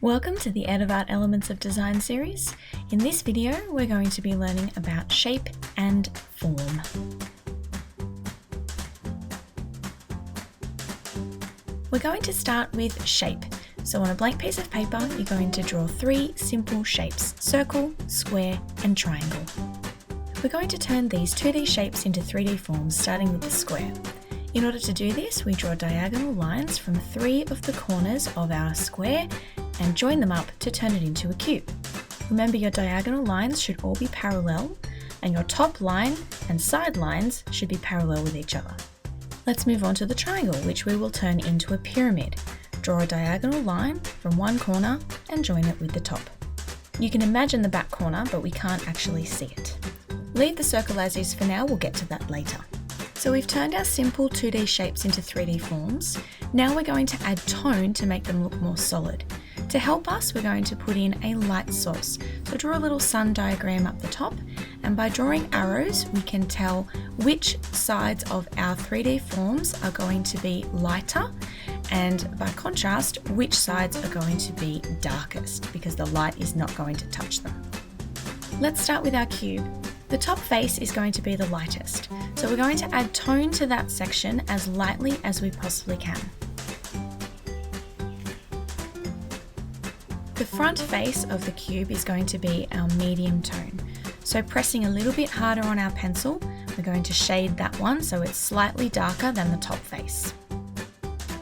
Welcome to the Eduvart Elements of Design series. In this video, we're going to be learning about shape and form. We're going to start with shape. So on a blank piece of paper, you're going to draw 3 simple shapes: circle, square, and triangle. We're going to turn these 2D shapes into 3D forms, starting with the square. In order to do this, we draw diagonal lines from 3 of the corners of our square and join them up to turn it into a cube. Remember, your diagonal lines should all be parallel, and your top line and side lines should be parallel with each other. Let's move on to the triangle, which we will turn into a pyramid. Draw a diagonal line from one corner and join it with the top. You can imagine the back corner, but we can't actually see it. Leave the circle as is for now, we'll get to that later. So we've turned our simple 2D shapes into 3D forms. Now we're going to add tone to make them look more solid. To help us, we're going to put in a light source. So draw a little sun diagram up the top, and by drawing arrows, we can tell which sides of our 3D forms are going to be lighter, and by contrast, which sides are going to be darkest, because the light is not going to touch them. Let's start with our cube. The top face is going to be the lightest, so we're going to add tone to that section as lightly as we possibly can. The front face of the cube is going to be our medium tone. So pressing a little bit harder on our pencil, we're going to shade that one so it's slightly darker than the top face.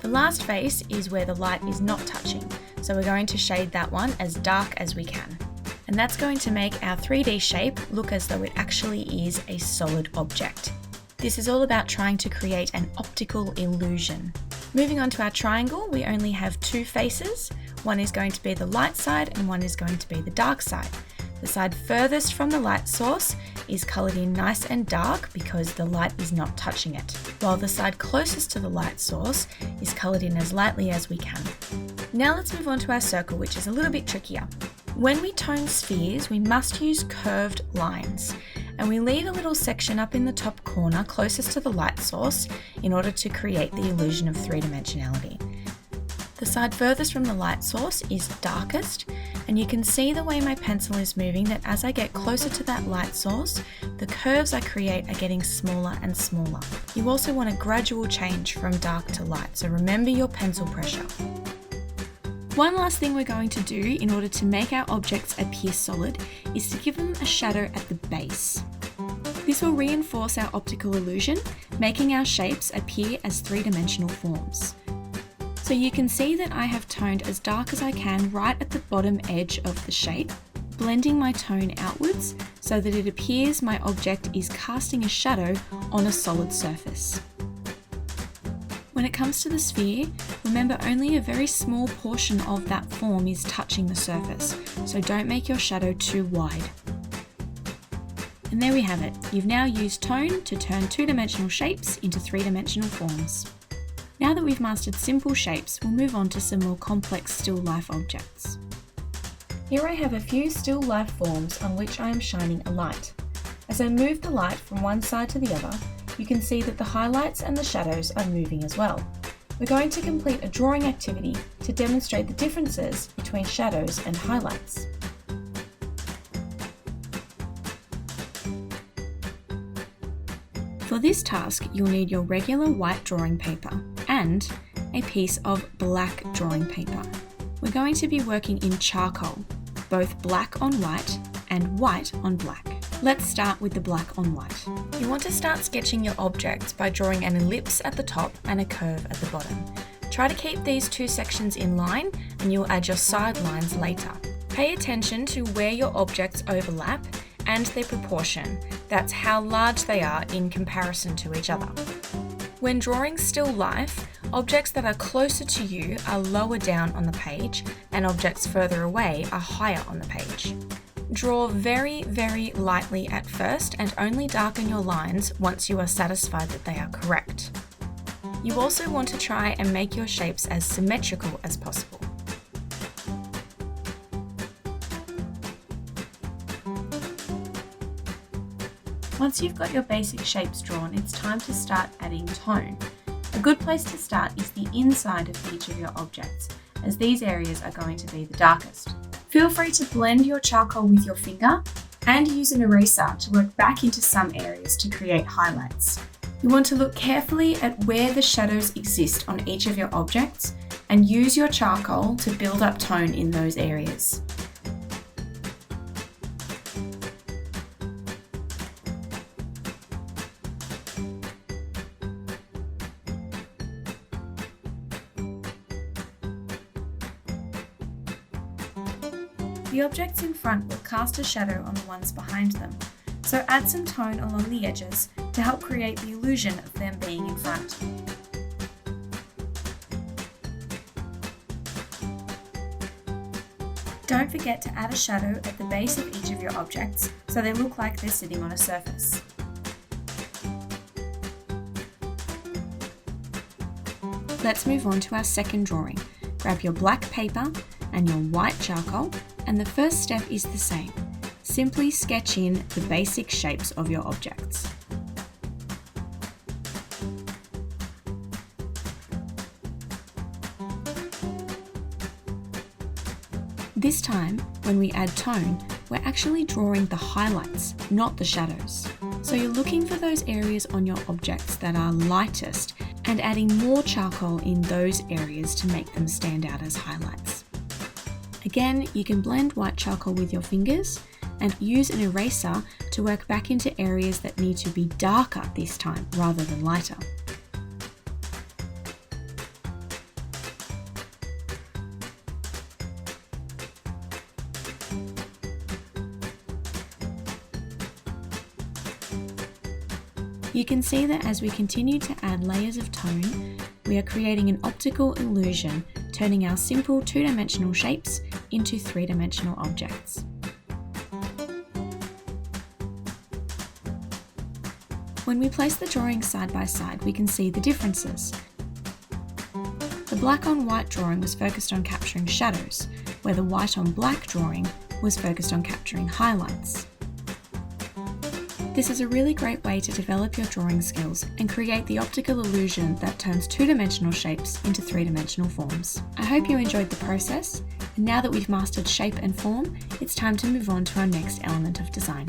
The last face is where the light is not touching, so we're going to shade that one as dark as we can. And that's going to make our 3D shape look as though it actually is a solid object. This is all about trying to create an optical illusion. Moving on to our triangle, we only have 2 faces. One is going to be the light side and one is going to be the dark side. The side furthest from the light source is coloured in nice and dark because the light is not touching it, while the side closest to the light source is coloured in as lightly as we can. Now let's move on to our circle, which is a little bit trickier. When we tone spheres, we must use curved lines, and we leave a little section up in the top corner closest to the light source in order to create the illusion of 3-dimensionality. The side furthest from the light source is darkest, and you can see the way my pencil is moving that as I get closer to that light source, the curves I create are getting smaller and smaller. You also want a gradual change from dark to light, so remember your pencil pressure. One last thing we're going to do in order to make our objects appear solid is to give them a shadow at the base. This will reinforce our optical illusion, making our shapes appear as 3-dimensional forms. So you can see that I have toned as dark as I can right at the bottom edge of the shape, blending my tone outwards so that it appears my object is casting a shadow on a solid surface. When it comes to the sphere, remember only a very small portion of that form is touching the surface, so don't make your shadow too wide. And there we have it. You've now used tone to turn 2-dimensional shapes into 3-dimensional forms. Now that we've mastered simple shapes, we'll move on to some more complex still life objects. Here I have a few still life forms on which I am shining a light. As I move the light from one side to the other, you can see that the highlights and the shadows are moving as well. We're going to complete a drawing activity to demonstrate the differences between shadows and highlights. For this task, you'll need your regular white drawing paper and a piece of black drawing paper. We're going to be working in charcoal, both black on white and white on black. Let's start with the black on white. You want to start sketching your objects by drawing an ellipse at the top and a curve at the bottom. Try to keep these 2 sections in line and you'll add your side lines later. Pay attention to where your objects overlap and their proportion. That's how large they are in comparison to each other. When drawing still life, objects that are closer to you are lower down on the page and objects further away are higher on the page. Draw very, very lightly at first and only darken your lines once you are satisfied that they are correct. You also want to try and make your shapes as symmetrical as possible. Once you've got your basic shapes drawn, it's time to start adding tone. A good place to start is the inside of each of your objects, as these areas are going to be the darkest. Feel free to blend your charcoal with your finger and use an eraser to work back into some areas to create highlights. You want to look carefully at where the shadows exist on each of your objects and use your charcoal to build up tone in those areas. The objects in front will cast a shadow on the ones behind them, so add some tone along the edges to help create the illusion of them being in front. Don't forget to add a shadow at the base of each of your objects so they look like they're sitting on a surface. Let's move on to our second drawing. Grab your black paper and your white charcoal, and the first step is the same. Simply sketch in the basic shapes of your objects. This time, when we add tone, we're actually drawing the highlights, not the shadows. So you're looking for those areas on your objects that are lightest and adding more charcoal in those areas to make them stand out as highlights. Again, you can blend white charcoal with your fingers and use an eraser to work back into areas that need to be darker this time rather than lighter. You can see that as we continue to add layers of tone, we are creating an optical illusion, turning our simple two-dimensional shapes into three-dimensional objects. When we place the drawings side by side, we can see the differences. The black on white drawing was focused on capturing shadows, where the white on black drawing was focused on capturing highlights. This is a really great way to develop your drawing skills and create the optical illusion that turns two-dimensional shapes into three-dimensional forms. I hope you enjoyed the process, and now that we've mastered shape and form, it's time to move on to our next element of design.